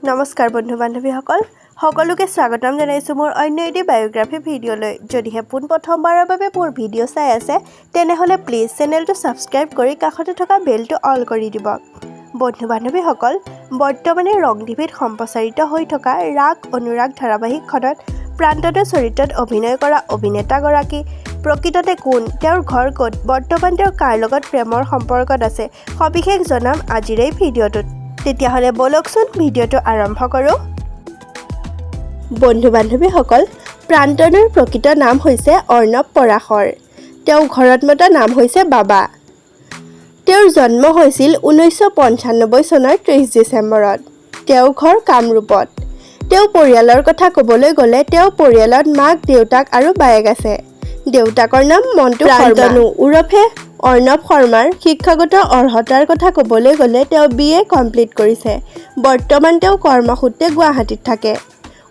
নমস্কাৰ বন্ধু বান্ধৱীসকল সকলোকে স্বাগতম জনাইছোঁ মোৰ অন্য এটি বায়োগ্ৰাফি ভিডিঅ'লৈ যদিহে পোনপ্ৰথমবাৰৰ বাবে মোৰ ভিডিঅ' চাই আছে তেনেহ'লে প্লিজ চেনেলটো ছাবস্ক্ৰাইব কৰি কাষতে থকা বেলটো অল কৰি দিব বন্ধু বান্ধৱীসকল বৰ্তমানে ৰং টিভিত সম্প্ৰচাৰিত হৈ থকা ৰাগ অনুৰাগ ধাৰাবাহিকখনত প্ৰান্তনৰ চৰিত্ৰত অভিনয় কৰা অভিনেতাগৰাকী প্ৰকৃততে কোন তেওঁৰ ঘৰ ক'ত বৰ্তমান তেওঁ কাৰ লগত প্ৰেমৰ সম্পৰ্কত আছে সবিশেষ জনাম আজিৰ এই ভিডিঅ'টোত তেতিয়াহ'লে বলকচোন ভিডিঅ'টো আৰম্ভ কৰোঁ বন্ধু বান্ধৱীসকল প্ৰান্তনৰ প্ৰকৃত নাম হৈছে অৰ্ণৱ পৰাশৰ তেওঁ ঘৰত মতা নাম হৈছে বাবা তেওঁৰ জন্ম হৈছিল 1995 চনৰ 30 ডিচেম্বৰত তেওঁ ঘৰ কামৰূপত তেওঁ পৰিয়ালৰ কথা ক'বলৈ গ'লে তেওঁ পৰিয়ালত মাক দেউতাক আৰু বায়েক আছে দেউতাকৰ নাম মন্টু প্ৰান্তনু উৰফে অৰ্ণৱ শৰ্মাৰ শিক্ষাগত অৰ্হতাৰ কথা ক'বলৈ গ'লে তেওঁ BA কমপ্লিট কৰিছে বৰ্তমান তেওঁ কৰ্মসূত্ৰে গুৱাহাটীত থাকে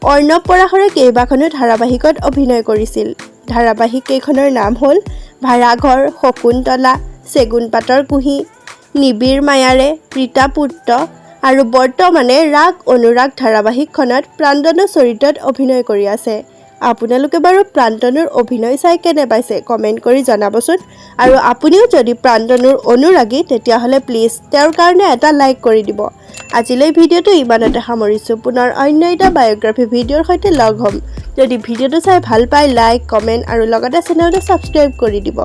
অৰ্ণৱ পৰাশৰে কেইবাখনো ধাৰাবাহিকত অভিনয় কৰিছিল ধাৰাবাহিক কেইখনৰ নাম হ'ল ভাড়াঘৰ শকুন্তলা চেগুন পাতৰ কুহি নিবিৰ মায়াৰে প্ৰীতাপুত্ৰ আৰু বৰ্তমানে ৰাগ অনুৰাগ ধাৰাবাহিকখনত প্ৰান্তনৰ চৰিত্ৰত অভিনয় কৰি আছে আপোনালোকে বাৰু প্ৰান্তনুৰ অভিনয় চাই কেনে পাইছে কমেণ্ট কৰি জনাবচোন আৰু আপুনিও যদি প্ৰান্তনুৰ অনুৰাগী তেতিয়াহ'লে প্লিজ তেওঁৰ কাৰণে এটা লাইক কৰি দিব আজিলৈ ভিডিঅ'টো ইমানতে সামৰিছোঁ পুনৰ অন্য এটা বায়োগ্ৰাফি ভিডিঅ'ৰ সৈতে লগ হ'ম যদি ভিডিঅ'টো চাই ভাল পায় লাইক কমেণ্ট আৰু লগতে চেনেলটো ছাবস্ক্ৰাইব কৰি দিব